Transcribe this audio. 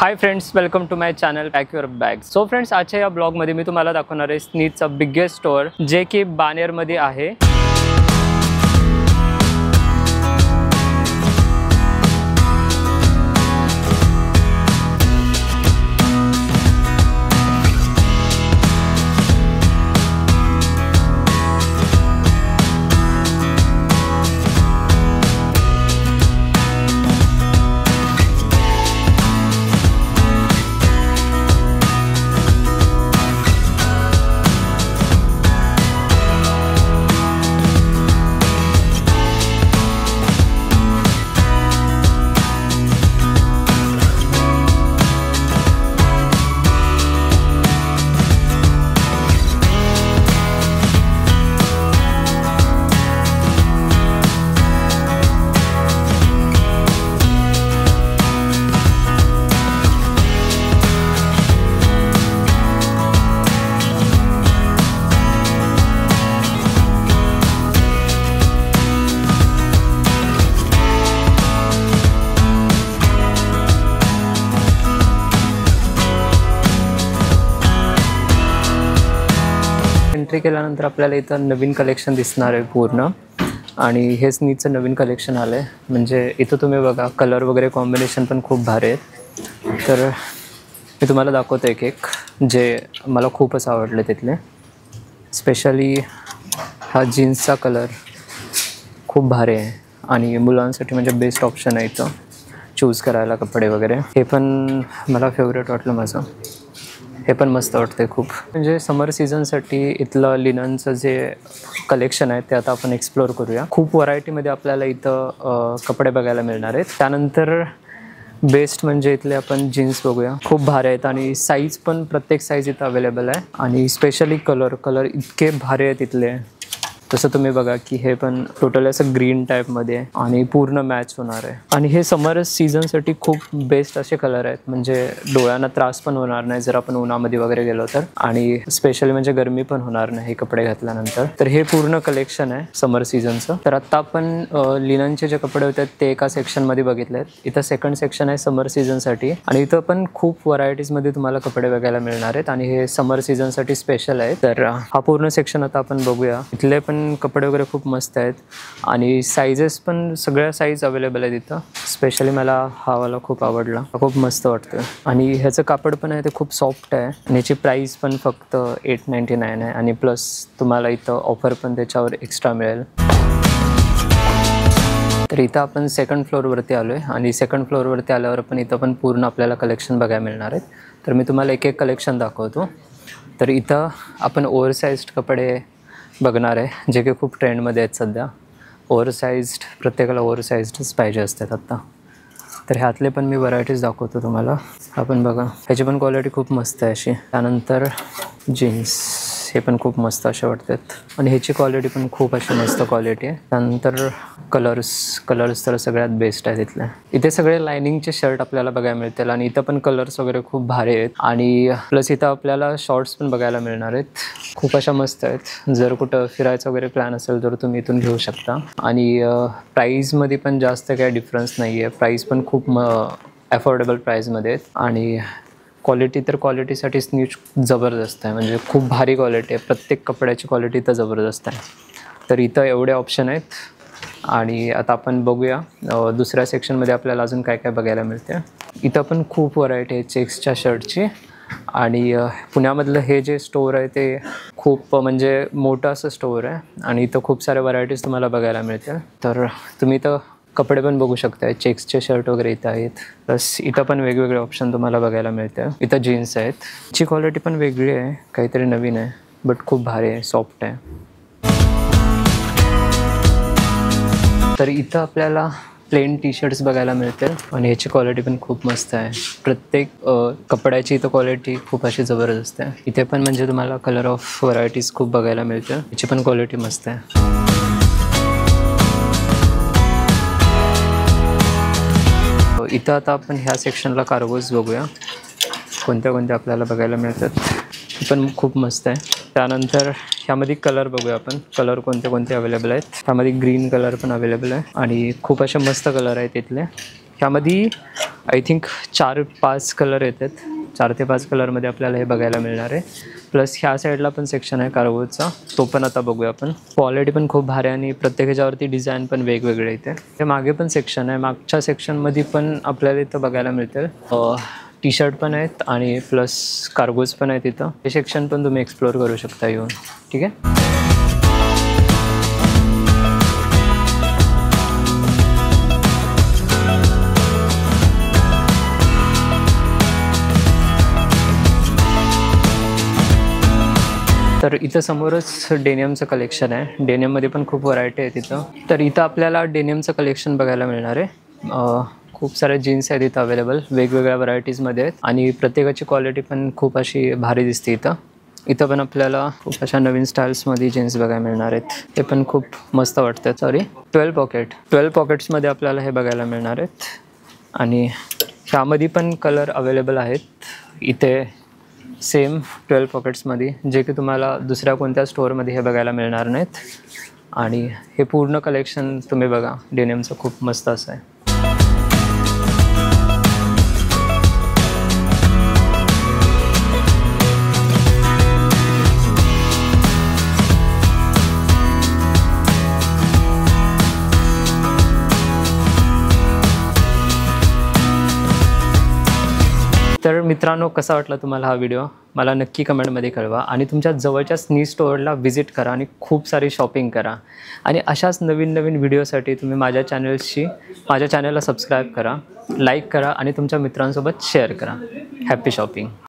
High friends, welcome to my channel pack your bag. So friends, आजच्या या ब्लॉगमध्ये मी तुम्हाला दाखवणार आहे स्नीजचा बिगेस्ट स्टोअर जे की बानेरमध्ये आहे. एंट्री केल्यानंतर आपल्याला इथं नवीन कलेक्शन दिसणार आहे पूर्ण. आणि हे स्नीजचं नवीन कलेक्शन आलं आहे. म्हणजे इथं तुम्ही बघा, कलर वगैरे कॉम्बिनेशन पण खूप भारी आहेत. तर मी तुम्हाला दाखवतो एक एक जे मला खूपच आवडले तिथले. स्पेशली हा जीन्सचा कलर खूप भारी आहे आणि मुलांसाठी म्हणजे बेस्ट ऑप्शन आहे इथं चूज करायला कपडे वगैरे. हे पण मला फेवरेट वाटलं माझं. हे पण मस्त वाटते खूप. म्हणजे समर सीझनसाठी इथलं लिननचं जे कलेक्शन आहे ते आता आपण एक्सप्लोअर करूया. खूप व्हरायटीमध्ये आपल्याला इथं कपडे बघायला मिळणार आहेत. त्यानंतर बेस्ट म्हणजे इथले आपण जीन्स बघूया. खूप भारी आहेत आणि साईज पण प्रत्येक साईज इथं अवेलेबल आहे. आणि स्पेशली कलर इतके भारी आहेत इथले. तसं तुम्ही बघा की हे पण टोटल असं ग्रीन टाईपमध्ये आणि पूर्ण मॅच होणार आहे. आणि हे समर सीझनसाठी खूप बेस्ट असे कलर आहेत. म्हणजे डोळ्यांना त्रास पण होणार नाही जर आपण उन्हामध्ये वगैरे गेलो तर. आणि स्पेशली म्हणजे गरमी पण होणार नाही हे कपडे घातल्यानंतर. तर हे पूर्ण कलेक्शन आहे समर सीझनचं. तर आत्ता आपण लिननचे जे कपडे होते ते एका सेक्शनमध्ये बघितले आहेत. इथं सेकंड सेक्शन आहे समर सीझनसाठी आणि इथं पण खूप व्हरायटीजमध्ये तुम्हाला कपडे बघायला मिळणार आहेत. आणि हे समर सीझनसाठी स्पेशल आहे. तर हा पूर्ण सेक्शन आता आपण बघूया. इथले पण कपडे वगैरे खूप मस्त आहेत आणि साईजेस पण सगळ्या साईज अवेलेबल आहेत इथं. स्पेशली मला हा वाला खूप आवडला. खूप मस्त वाटतं आणि ह्याचं कापड पण आहे ते खूप सॉफ्ट आहे. आणि ह्याची प्राईस पण फक्त 899 आहे. आणि प्लस तुम्हाला इथं ऑफर पण त्याच्यावर एक्स्ट्रा मिळेल. तर इथं आपण सेकंड फ्लोअरवरती आलो आहे आणि सेकंड फ्लोअरवरती आल्यावर पण इथं पण पूर्ण आपल्याला कलेक्शन बघायला मिळणार आहेत. तर मी तुम्हाला एक एक कलेक्शन दाखवतो. तर इथं आपण ओव्हरसाइज्ड कपडे बघणार आहे जे की खूप ट्रेंडमध्ये आहेत सध्या. ओव्हरसाइज्ड, प्रत्येकाला ओव्हरसाइज्डच पाहिजे असतात आत्ता. तर ह्यातले पण मी व्हरायटीज दाखवतो तुम्हाला. आपण बघा, ह्याची पण क्वालिटी खूप मस्त आहे अशी. त्यानंतर जीन्स, हे पण खूप मस्त असे वाटतात आणि ह्याची क्वालिटी पण खूप अशी मस्त क्वालिटी आहे. त्यानंतर कलर्स तर सगळ्यात बेस्ट आहे तिथले. इथे सगळे लायनिंगचे शर्ट आपल्याला बघायला मिळतील आणि इथं पण कलर्स वगैरे खूप भारी आहेत. आणि प्लस इथं आपल्याला शॉर्ट्स पण बघायला मिळणार आहेत. खूप अशा मस्त आहेत. जर कुठं फिरायचं वगैरे प्लॅन असेल तर तुम्ही इथून घेऊ शकता. आणि प्राईजमध्ये पण जास्त काही डिफरन्स नाही आहे. प्राईस पण खूप अफोर्डेबल प्राईजमध्ये आहेत. आणि क्वालिटी तर क्वालिटीसाठी स्नीज जबरदस्त आहे. म्हणजे खूप भारी क्वालिटी आहे. प्रत्येक कपड्याची क्वालिटी तर जबरदस्त आहे. तर इथं एवढे ऑप्शन आहेत. आणि आता आपण बघूया दुसऱ्या सेक्शनमध्ये आपल्याला अजून काय काय बघायला मिळते. इथं पण खूप व्हरायटी आहे चेक्सच्या शर्टची. आणि पुण्यामधलं हे जे स्टोअर आहे ते खूप म्हणजे मोठं असं स्टोअर आहे आणि इथं खूप साऱ्या व्हरायटीज तुम्हाला बघायला मिळतील. तर तुम्ही इथं कपडे पण बघू शकताय. चेक्सचे शर्ट वगैरे इथं आहेत. प्लस इथं पण वेगवेगळे ऑप्शन तुम्हाला बघायला मिळते. इथं जीन्स आहेत. ची क्वालिटी पण वेगळी आहे, काहीतरी नवीन आहे, बट खूप भारी आहे, सॉफ्ट आहे. तर इथं आपल्याला प्लेन टी शर्ट्स बघायला मिळतील आणि ह्याची क्वालिटी पण खूप मस्त आहे. प्रत्येक कपड्याची इथं क्वालिटी खूप अशी जबरदस्त आहे. इथे पण म्हणजे तुम्हाला कलर ऑफ व्हरायटीज खूप बघायला मिळतील. ह्याची पण क्वालिटी मस्त आहे. इथं आता आपण ह्या सेक्शनला कार्गोज बघूया. कोणत्या कोणत्या आपल्याला बघायला मिळतात. पण खूप मस्त आहे. त्यानंतर ह्यामध्ये कलर बघूया आपण. कलर कोणते कोणते अवेलेबल आहेत. ह्यामध्ये ग्रीन कलर पण अवेलेबल आहे आणि खूप असे मस्त कलर आहेत इथले. ह्यामध्ये आय थिंक 4-5 कलर येतात. 4 ते 5 कलरमध्ये आपल्याला हे बघायला मिळणार आहे. प्लस ह्या साईडला पण सेक्शन आहे कार्गोचा, तो पण आता बघूया आपण. क्वालिटी पण खूप भारी आणि प्रत्येक ह्याच्यावरती डिझाईन पण वेगवेगळे इथे. हे मागे पण सेक्शन आहे, मागच्या सेक्शनमध्ये पण आपल्याला इथं बघायला मिळतील टी शर्ट पण आहेत आणि प्लस कार्गोज पण आहेत इथं. हे सेक्शन पण तुम्ही एक्सप्लोअर करू शकता येऊन. ठीक आहे. तर इथं समोरच डेनियमचं कलेक्शन आहे. डेनियममध्ये पण खूप व्हरायटी आहे तिथं. तर इथं आपल्याला डेनियमचं कलेक्शन बघायला मिळणार आहे. खूप सारे जीन्स आहेत इथं अवेलेबल, वेगवेगळ्या व्हरायटीजमध्ये आहेत आणि प्रत्येकाची क्वालिटी पण खूप अशी भारी दिसते इथं. इथं पण आपल्याला खूप अशा नवीन स्टाईल्समध्ये जीन्स बघायला मिळणार आहेत. ते पण खूप मस्त वाटतात. 12 पॉकेट्समध्ये आपल्याला हे बघायला मिळणार आहेत आणि ह्यामध्ये पण कलर अवेलेबल आहेत इथे सेम 12 पॉकेट्समध्ये, जे की तुम्हाला दुसऱ्या कोणत्या स्टोअरमध्ये हे बघायला मिळणार नाहीत. आणि हे पूर्ण कलेक्शन तुम्ही बघा, डेनियमचं खूप मस्त असं आहे. तर मित्रांनो, कसा वाटला तुम्हाला हा व्हिडिओ मला नक्की कमेंटमध्ये कळवा आणि तुमच्या जवळच्या स्नी स्टोअरला व्हिजिट करा आणि खूप सारी शॉपिंग करा. आणि अशाच नवीन नवीन व्हिडिओसाठी तुम्ही माझ्या चॅनलला सबस्क्राईब करा, लाईक करा आणि तुमच्या मित्रांसोबत शेअर करा. Happy shopping.